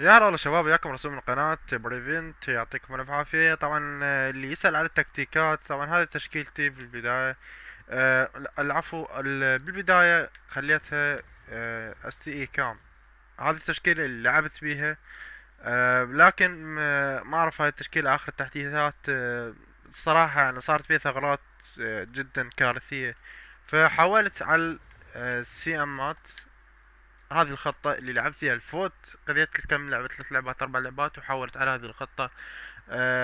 يا هلا والله شباب، وياكم رسول من قناة بريفنت، يعطيكم الف عافية. طبعا اللي يسأل على التكتيكات، طبعا هذه تشكيلتي في البداية. العفو، بالبداية خليتها اس تي اي كام. هذه التشكيلة اللي لعبت بيها. لكن ما اعرف هاي التشكيلة اخر التحديثات. الصراحة يعني صارت بيها ثغرات جدا كارثية. فحاولت على السي امات. هذه الخطة اللي لعبت فيها الفوت، قضيت كم لعبة، 3 لعبات 4 لعبات، وحاولت على هذه الخطة.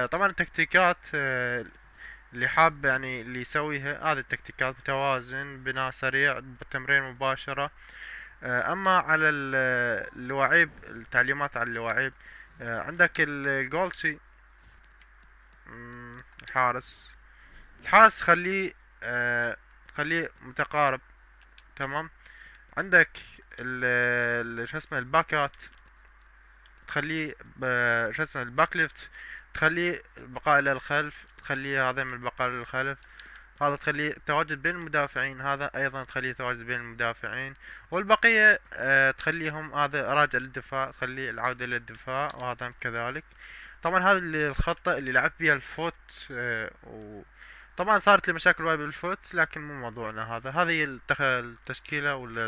طبعا التكتيكات اللي حاب يعني اللي يسويها، هذه التكتيكات متوازن، بناء سريع، بالتمرين مباشرة. اما على اللواعيب، التعليمات على اللواعيب. عندك الجولسي. الحارس. الحارس خليه متقارب. تمام. عندك شو اسمه الباكات، تخليه شو اسمه الباك ليفت، تخليه البقاء الى الخلف، تخليه هذا من البقاء للخلف. هذا تخليه تواجد بين المدافعين، هذا ايضا تخليه تواجد بين المدافعين. والبقية تخليهم هذا راجع للدفاع، تخليه العودة للدفاع، وهذا كذلك. طبعا هذه اللي الخطة اللي لعبت بيها الفوت. طبعا صارت لي مشاكل وايد بالفوت، لكن مو موضوعنا هذا. هذه التشكيلة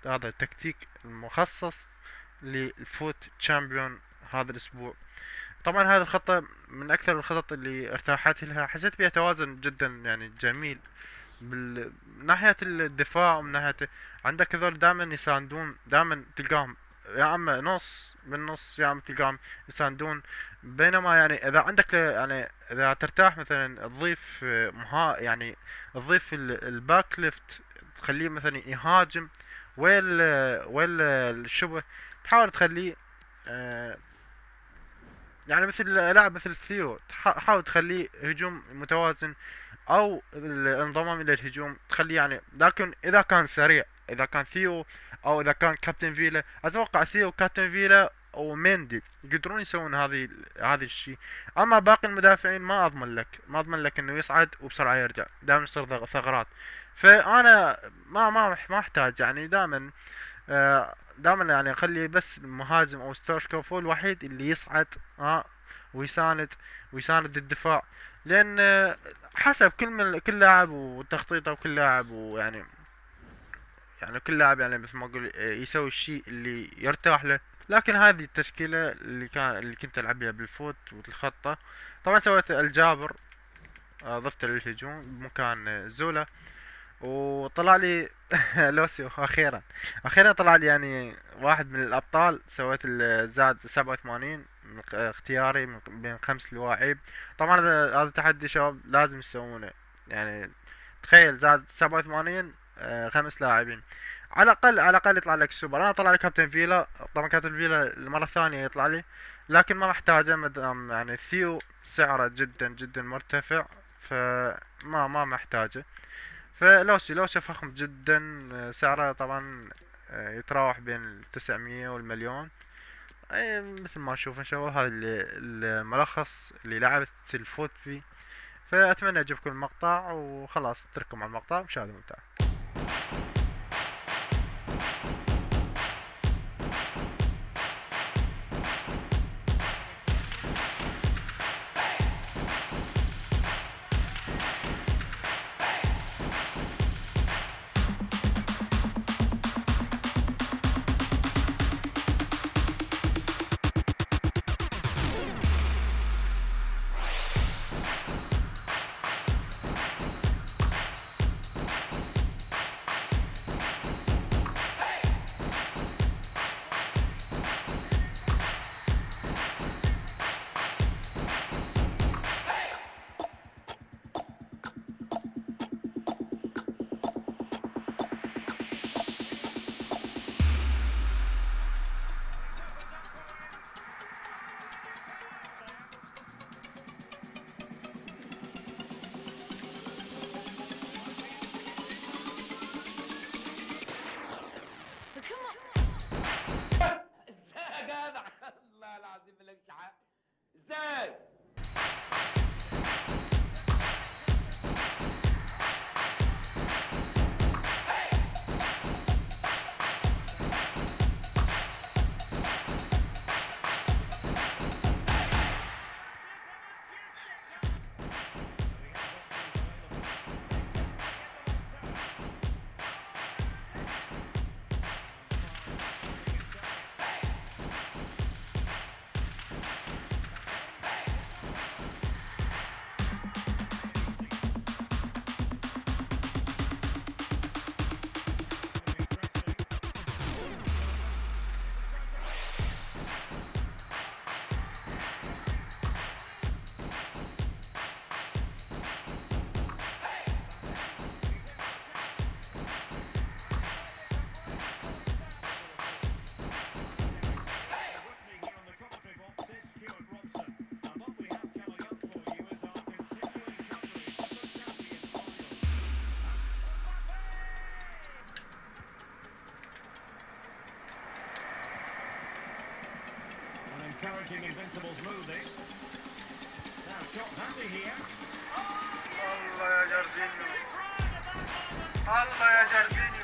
هذا التكتيك المخصص للفوت تشامبيون هذا الاسبوع. طبعا هذه الخطة من اكثر الخطط اللي ارتاحت لها، حسيت بها توازن جدا يعني جميل. من ناحية الدفاع ومن ناحية، عندك هذول دائما يساندون، دائما تلقاهم يا اما نص بالنص، يا اما تلقاهم يساندون. بينما يعني اذا عندك يعني اذا ترتاح مثلا تضيف يعني تضيف الباك ليفت، تخليه مثلا يهاجم. ويل ويل الشبه، تحاول تخليه آه، يعني مثل لاعب مثل ثيو، حاول تخليه هجوم متوازن، او الانضمام الى الهجوم تخليه يعني. لكن اذا كان سريع، اذا كان ثيو او اذا كان كابتن فيلا، اتوقع ثيو كابتن فيلا وميندي يقدرون يسوون هذا الشيء. اما باقي المدافعين ما اضمن لك انه يصعد وبسرعه يرجع، دائما يصير ثغرات. فانا ما احتاج يعني دائما يعني اخلي بس المهاجم او ستوشكوف هو الوحيد اللي يصعد. ويساند ويساند الدفاع. لان حسب كل لاعب وتخطيطه، وكل لاعب ويعني يعني كل لاعب يعني مثل ما اقول يسوي الشيء اللي يرتاح له. لكن هذه التشكيلة اللي كنت العب بها بالفوت والخطة. طبعا سويت الجابر، ضفته للهجوم بمكان زولا. وطلع لي لوسيو اخيرا. اخيرا طلع لي يعني واحد من الابطال. سويت زاد 87 من اختياري من بين 5 لواعيب. طبعا هذا تحدي شباب لازم يسوونه يعني. تخيل زاد 87، 5 لاعبين. على الاقل يطلع لك سوبر. انا طلع لي كابتن فيلا. طبعا كابتن فيلا المره الثانيه يطلع لي، لكن ما محتاجه مدام يعني ثيو سعره جدا جدا مرتفع. فما محتاجه. فلوسي فخم جدا. سعره طبعا يتراوح بين 900 والمليون. مثل ما تشوف ان شاء الله، هذا الملخص اللي لعبت الفوت فيه. فاتمنى يعجبكم المقطع، وخلاص اترككم على المقطع، مشاهدة ممتعة. ازاي يا جدع؟ الله العظيم مالكش حق. ازاي؟ encouraging Invincibles move this. Now, shot handy here. الله يا جارزينيو، الله يا جارزينيو.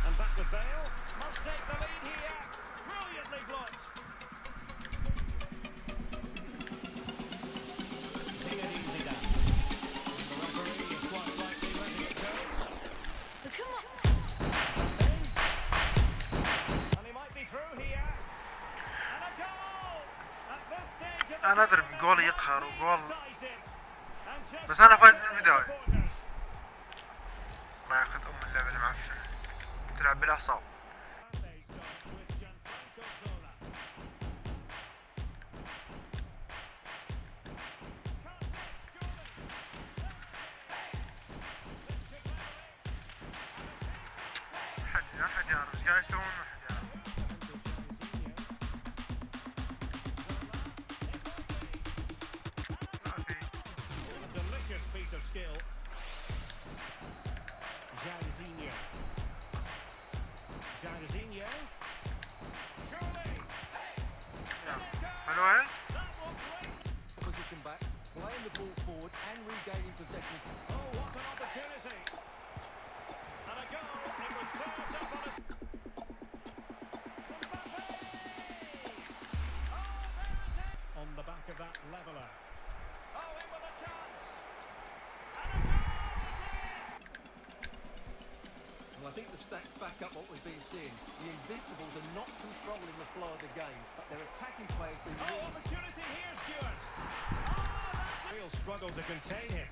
And back to Bale. Must take the lead here. Brilliantly blocked. Seeing it easy now. The referee is quite rightly letting it go. Come on. And he might be through here. And a goal! At this stage of the أنا أدري game, جول يقهر وجول، decisive. And just بس أنا فايز for the بالبداية. supporters. ما ياخذ اللعبة المعفنة، تلعب بالأعصاب. And they start with Gianfranco Zola. Can't miss, surely. أحد يعرف إيش قاعد يسوون، ما حد يعرف. ما في. A delicious piece of skill. Jairzinho. Jairzinho. Surely. حلوة هاي؟ That was great. Opposition back, playing the ball forward and regaining possession. Oh, what an opportunity. And a goal. It was served up on a... Mbappe! Oh, there it is. On the back of that leveller. Oh, in with a chance. And a goal it is. Well, I think the stats back up what we've been seeing. The Invincibles are not controlling the flow of the game, but their attacking players been Oh, really... opportunity here, Stuart. Oh, that's a real struggle to contain him.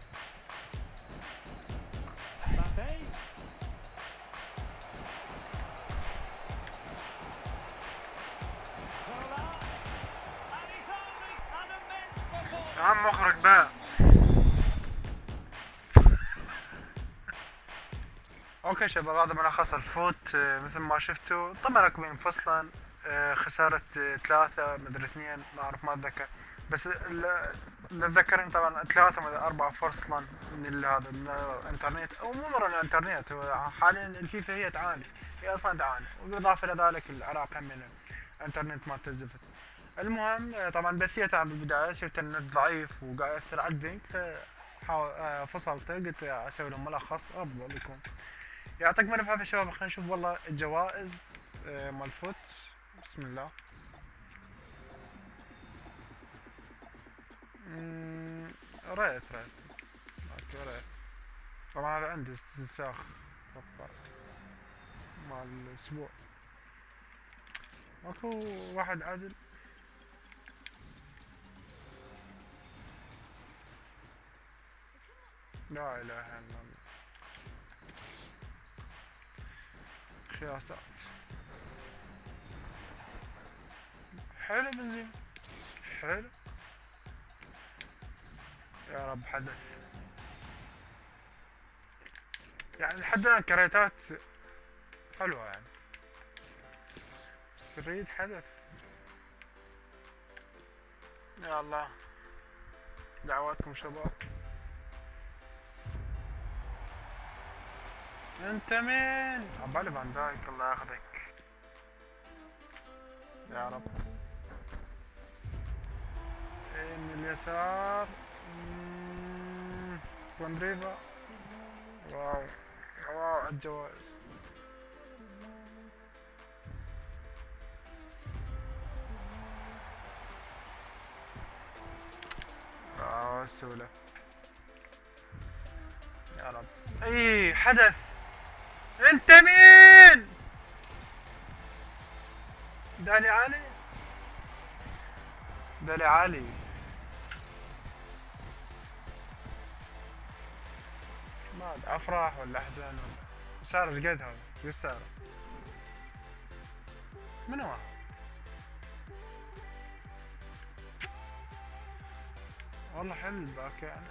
Mbappe. Zola. And he's only an immense performance. يا عم مخرج بقى. اوكي شباب، هذا ملخص الفوت. مثل ما شفتوا طبعا اكو بين فصلا، خسارة 3 مدري 2، ما اعرف ما اتذكر، بس اللي اتذكرين طبعا 3 مدري 4 فصلا من هذا من الانترنت، او مو مرة الانترنت، هو حاليا الفيفا هي تعاني، هي اصلا تعاني، وبالاضافة الى ذلك العراق هم من الانترنت ما تزفت. المهم طبعا بثيتها بالبداية، شفت النت ضعيف وقاعد يأثر على البنك، فصلته قلت اسوي له ملخص افضل يكون. يعطيكم الف عافية شباب. خلينا نشوف والله الجوائز مال الفوت. بسم الله. ريت اوكي ريت. طبعا هذا عندي استنساخ فقط مال الاسبوع. اكو واحد عدل. لا اله الا الله. خياسات. حلو بنزين، حلو. يا رب حدث. يعني لحد الان كريتات حلوة يعني. سريد حدث. يا الله، دعواتكم شباب. انت مين؟ عبالي فان دايك، الله ياخذك يا رب. من اليسار كوندريفا. واو واو الجوائز. بسهولة. يا رب. اي حدث. انت مين؟ دالي علي. دالي علي. ما أدري افراح ولا احزان ولا سعر ايش قد هذا؟ ايش سعره؟ من هو؟ والله حلو الباك يعني.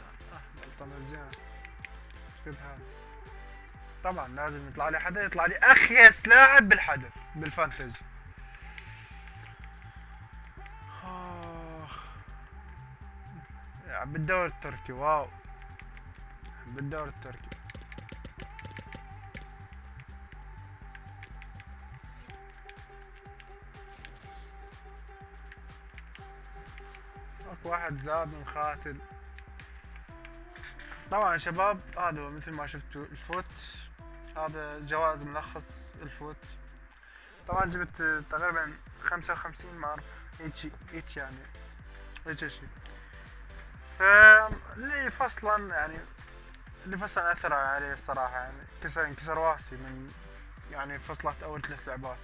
بلطمة زين. ايش قد هذا؟ طبعا لازم يطلع لي حدا، يطلع لي اخيس لاعب بالحدث بالفانتزي. بالدوري التركي. واو. بالدوري التركي. اكو واحد زاد من خاتل. طبعا يا شباب هذا هو مثل ما شفتوا الفوت. هذا جوائز ملخص الفوت. طبعا جبت تقريبا 55 ما اعرف هيك يعني هيك شي. فاللي فصلا يعني اللي فصلا اثر عليه الصراحة يعني انكسر واسي من يعني فصلت اول 3 لعبات.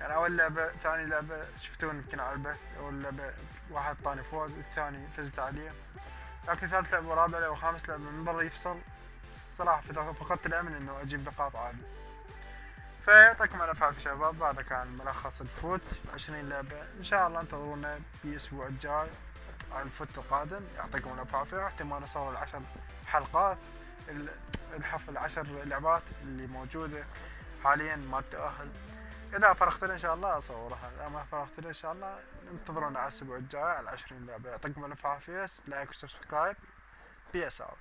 يعني اول لعبة ثاني لعبة شفتون يمكن على البث. اول لعبة واحد طاني فوز، الثاني فزت عليه، لكن ثالث لعبة ورابع لعبة وخامس لعبة من برا يفصل. الصراحة فقدت الامل انه اجيب نقاط عادي. فيعطيكم الف عافية شباب. هذا كان ملخص الفوت 20 لعبة. ان شاء الله انتظرونا بالاسبوع الجاي على الفوت القادم. يعطيكم الف عافية. احتمال اصور 10 حلقات الحفل 10 لعبات اللي موجودة حاليا ما التأهل. اذا فرغت ان شاء الله اصورها، اذا ما فرغت ان شاء الله انتظرونا على الاسبوع الجاي على 20 لعبة. يعطيكم الف عافية. لايك وسبسكرايب. بيس اوت.